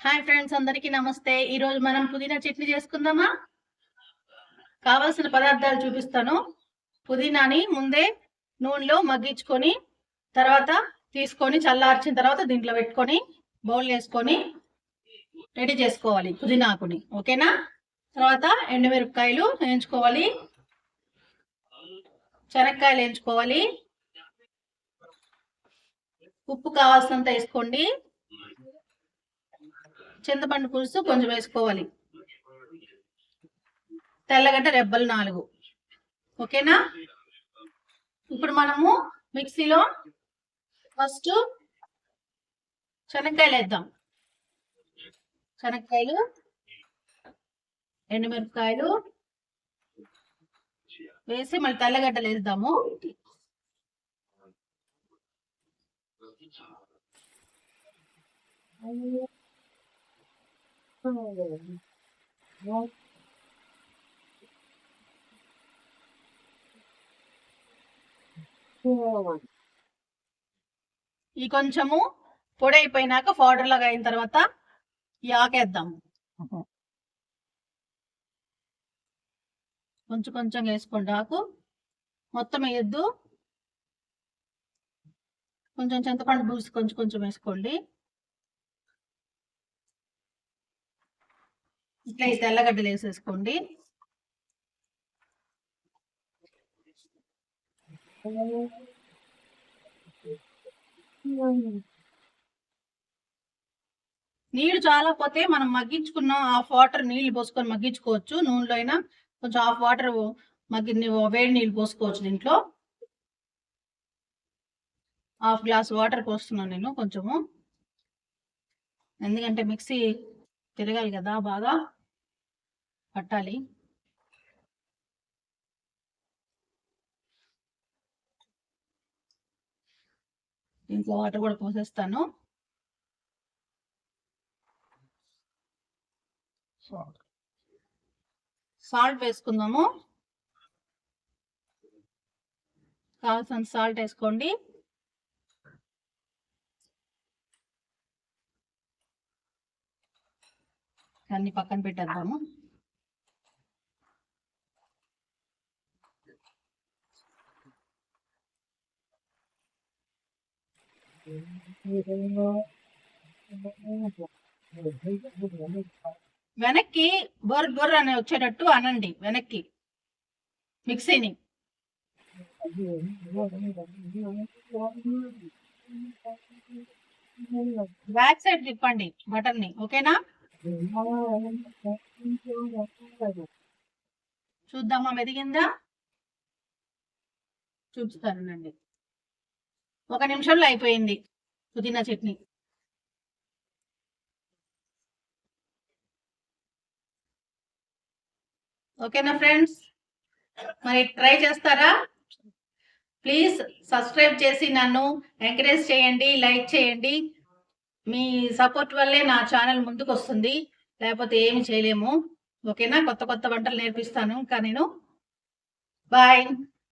Hi friends, అందరికీ నమస్తే. ఈరోజు మనం పుదీనా చట్నీ చేసుకుందామా? కావాల్సిన పదార్థాలు చూపిస్తాను. పుదీనాని ముందే నూనెలో మగ్గించుకొని తర్వాత తీసుకొని చల్లార్చిన తర్వాత దీంట్లో పెట్టుకొని బౌల్ వేసుకొని రెడీ చేసుకోవాలి పుదీనాకుని. ఓకేనా? తర్వాత ఎండుమిరపకాయలు వేయించుకోవాలి, శనక్కాయలు వేయించుకోవాలి, ఉప్పు కావాల్సినంత వేసుకోండి, చింతపండు పులుసు కొంచెం వేసుకోవాలి, తెల్లగడ్డ రెబ్బలు 4. ఓకేనా? ఇప్పుడు మనము మిక్సీలో ఫస్ట్ శనక్కాయలు వేద్దాం. శనక్కాయలు, ఎండుమిరపకాయలు వేసి మళ్ళీ తెల్లగడ్డలు వేద్దాము. ఈ కొంచెము పొడి అయిపోయినాక పౌడర్ లాగా అయిన తర్వాత ఈ ఆకేద్దాం. కొంచెం కొంచెం వేసుకోండి, ఆకు మొత్తం వేయద్దు. కొంచెం చింతపండు పులుసు కొంచెం కొంచెం వేసుకోండి. ఇట్లా ఈ తెల్లగడ్డలు వేసేసుకోండి. నీళ్లు చాలా పోతే మనం మగ్గించుకున్న హాఫ్ వాటర్ నీళ్లు పోసుకొని మగ్గించుకోవచ్చు. నూనెలో అయినా కొంచెం హాఫ్ వాటర్ వేడి నీళ్ళు పోసుకోవచ్చు. దీంట్లో హాఫ్ గ్లాస్ వాటర్ పోస్తున్నాను నేను కొంచెము, ఎందుకంటే మిక్సీ తిరగాలి కదా, బాగా పట్టాలి. దీంట్లో వాటర్ కూడా పోసేస్తాను. సాల్ట్ వేసుకుందాము. కావాల్సినంత సాల్ట్ వేసుకోండి. అన్ని పక్కన పెట్టేద్దాము. వెనక్కి బొర్ బొర్ర అని వచ్చేటట్టు అనండి, వెనక్కి మిక్సీని. బ్యాక్ సైడ్ తిప్పండి బటన్ ని. ఓకేనా? చూద్దామా మెదిగిందా? చూపిస్తానండి. 1 నిమిషంలో అయిపోయింది పుదీనా చట్నీ. ఓకేనా ఫ్రెండ్స్? మరి ట్రై చేస్తారా? ప్లీజ్ సబ్స్క్రైబ్ చేసి నన్ను ఎంకరేజ్ చేయండి, లైక్ చేయండి. మీ సపోర్ట్ వల్లే నా ఛానల్ ముందుకు వస్తుంది, లేకపోతే ఏమి చేయలేము. ఓకేనా? కొత్త కొత్త వంటలు నేర్పిస్తాను ఇంకా నేను. బాయ్.